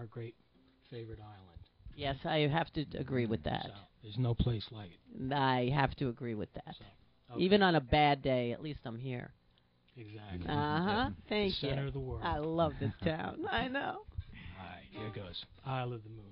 our great favorite island. Yes, I have to agree with that. So there's no place like it. I have to agree with that. So, okay. Even on a bad day, at least I'm here. Exactly. Thank the you. center of the world. I love this town. I know. All right, here goes. Isle of the Moon.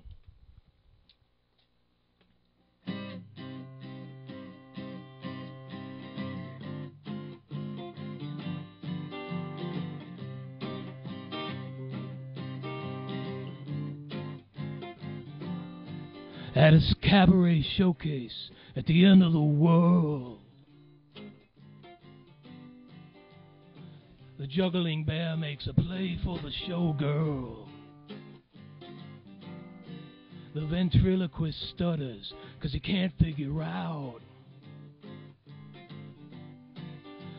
At a cabaret showcase at the end of the world, the juggling bear makes a play for the showgirl. The ventriloquist stutters 'cause he can't figure out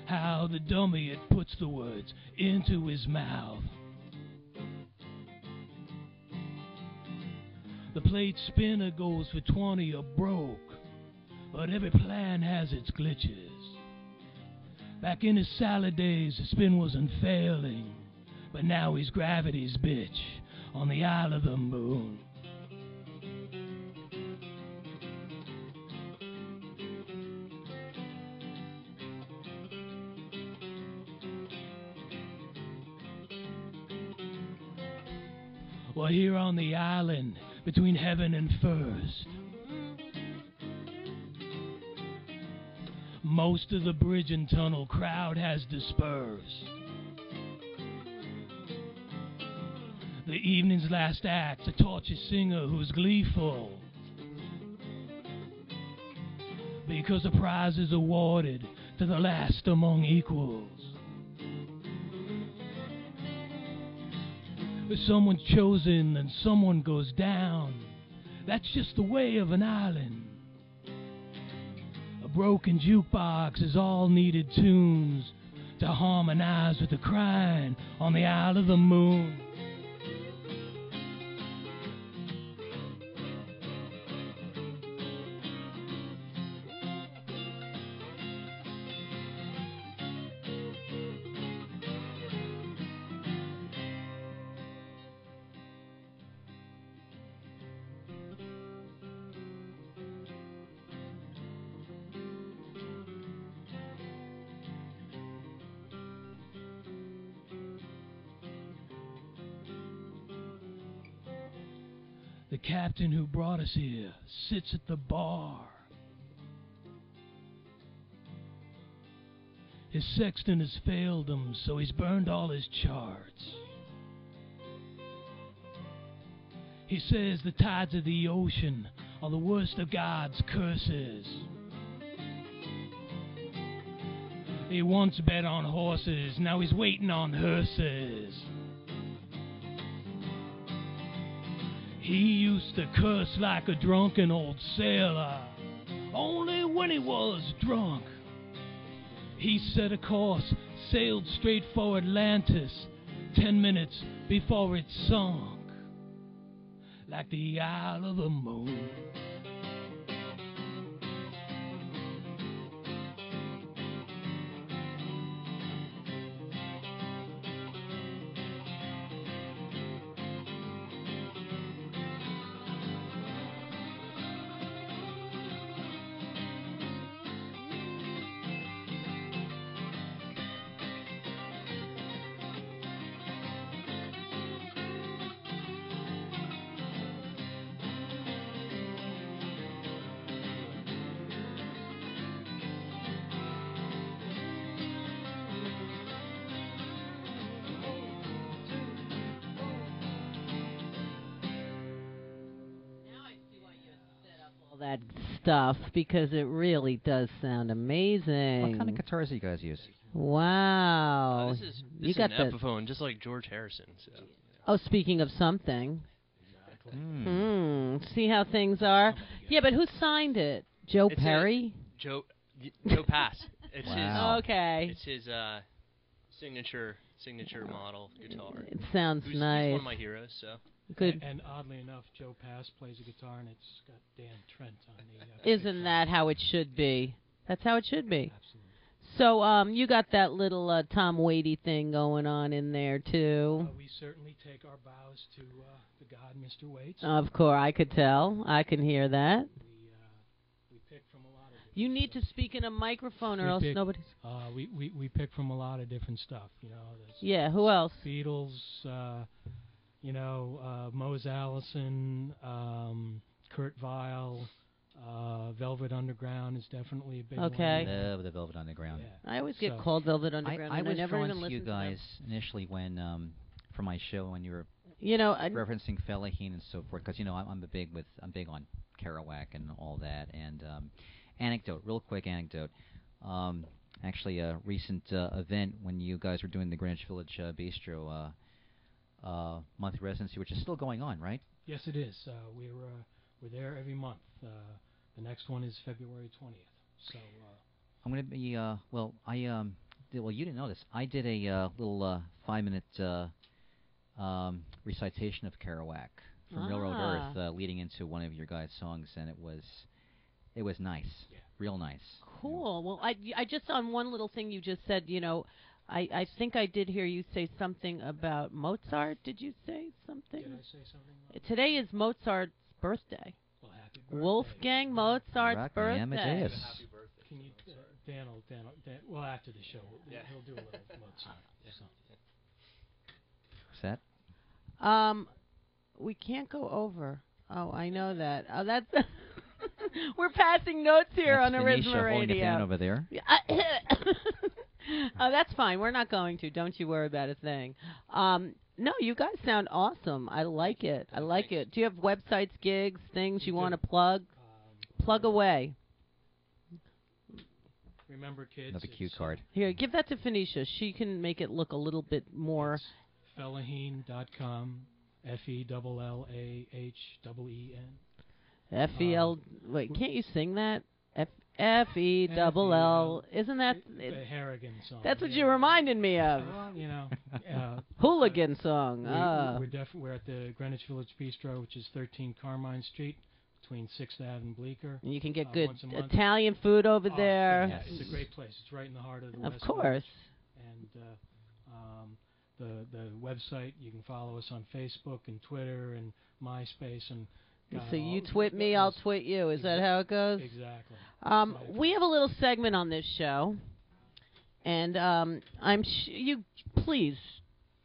how the dummy it puts the words into his mouth. The plate spinner goes for 20 or broke, but every plan has its glitches. Back in his salad days, the spin wasn't failing, but now he's gravity's bitch on the Isle of the Moon. Well, here on the island, between heaven and first, most of the bridge and tunnel crowd has dispersed. The evening's last act's a torture singer who's gleeful because the prize is awarded to the last among equals. If someone's chosen and someone goes down, that's just the way of an island. A broken jukebox is all needed tunes to harmonize with the crying on the Isle of the Moon. The captain who brought us here sits at the bar. His sexton has failed him, so he's burned all his charts. He says the tides of the ocean are the worst of God's curses. He once bet on horses, now he's waiting on hearses. He used to curse like a drunken old sailor, only when he was drunk. He set a course, sailed straight for Atlantis, 10 minutes before it sunk, like the Isle of the Moon. That stuff, because it really does sound amazing. What kind of guitars do you guys use? Wow. This is you got an Epiphone, just like George Harrison. So. Oh, speaking of something. Exactly. See how things are? Yeah, but who signed it? Joe Perry? Joe Pass. It's wow. Okay. It's his signature model guitar. It sounds nice. He's one of my heroes, so. Good. And oddly enough, Joe Pass plays a guitar, and it's got Dan Trent on the... Isn't that how it should be? That's how it should be. Absolutely. So, you got that little Tom Waity thing going on in there, too. We certainly take our bows to the god, Mr. Waits. Of course, I could tell. I can hear that. We pick from a lot of different You need to stuff. speak in a microphone or else nobody's... We pick from a lot of different stuff, There's Yeah, who else? Beatles, Mose Allison, Kurt Weill, Velvet Underground is definitely a big Okay. one. Love the Velvet Underground. Yeah. I always get So- called Velvet Underground, I and was I never drawn even to you listened to them. guys initially when, for my show, when you were I, referencing Fellaheen and so forth, because I'm big on Kerouac and all that. And real quick anecdote. Actually, a recent event when you guys were doing the Greenwich Village Bistro monthly residency, which is still going on, right? Yes, it is. We're there every month. The next one is February 20th. So I'm going to be you didn't know this. I did a little 5-minute recitation of Kerouac from Railroad Earth, leading into one of your guys' songs, and it was nice, real nice. Cool. Well, I just on one little thing you just said, I think I did hear you say something about Mozart. Did you say something? did I say something about Today is Mozart's birthday. Well, happy birthday. Wolfgang Mozart's Rock the birthday. Amadeus. Happy birthday. Can you, Dan, well, after the show, he'll do a little Mozart. So. What's that? We can't go over. Oh, I know that. Oh, that's... We're passing notes here That's on Tanisha Original holding a Radio. fan over there. Oh, that's fine. We're not going to. Don't you worry about a thing. No, you guys sound awesome. I like it. I like it. Do you have websites, gigs, things you want to plug? Plug away. Remember, kids. Another cue it's, card. Here, give that to Phoenicia. She can make it look a little bit more... It's Fellaheen.com. Fellaheen. F-E-L... Wait, can't you sing that? F-E-double-L. Isn't that... The Harrigan song. That's what you reminded me of. Well, Hooligan song. We're at the Greenwich Village Bistro, which is 13 Carmine Street, between 6th Ave and Bleecker. And you can get good once a month. Italian food over there. Yeah, it's a great place. It's right in the heart of the Of West course. Village. And the website, you can follow us on Facebook and Twitter and MySpace. And So you twit me, I'll twit you. Is that how it goes? Exactly. We have a little segment on this show, and you please.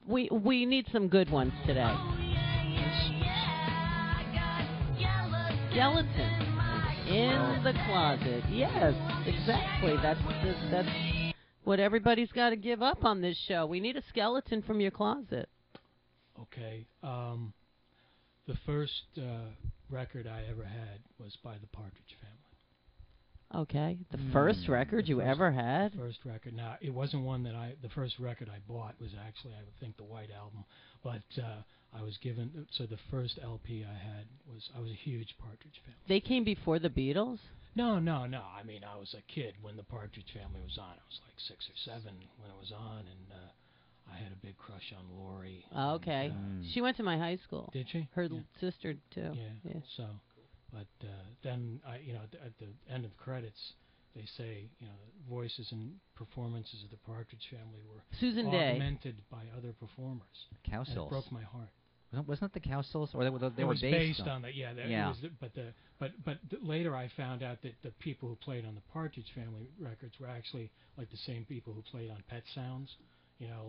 We need some good ones today. Skeleton in the closet. Yes, exactly. That's what everybody's got to give up on this show. We need a skeleton from your closet. Okay. The first record I ever had was by the Partridge Family. Okay. The first record you ever had? First record. Now, it wasn't one that the first record I bought was actually, I would think, the White Album. But I was given, so the first LP I had I was a huge Partridge Family. They came before the Beatles? No. I mean, I was a kid when the Partridge Family was on. I was like 6 or 7 when it was on, and I had a big crush on Lori. Oh, okay. She went to my high school. Did she? Her sister, too. Yeah. So, but then, at the end of the credits, they say, voices and performances of the Partridge Family were Susan Day. augmented by other performers. Cow And it Sills. broke my heart. Wasn't it the Cow Sills? Or they were It was based on that. Yeah. Yeah. But later I found out that the people who played on the Partridge Family records were actually like the same people who played on Pet Sounds.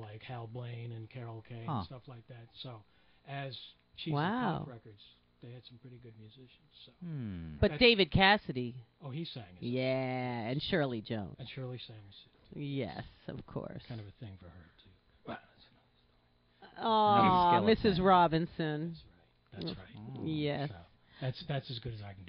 Like Hal Blaine and Carol Kay and stuff like that. So, as cheesy pop records, they had some pretty good musicians. So. But David Cassidy. Oh, he sang. Yeah, and Shirley Jones. And Shirley sang. Yes, of course. Kind of a thing for her too. Oh, Mrs. Robinson. That's right. Yes. So that's as good as I can do.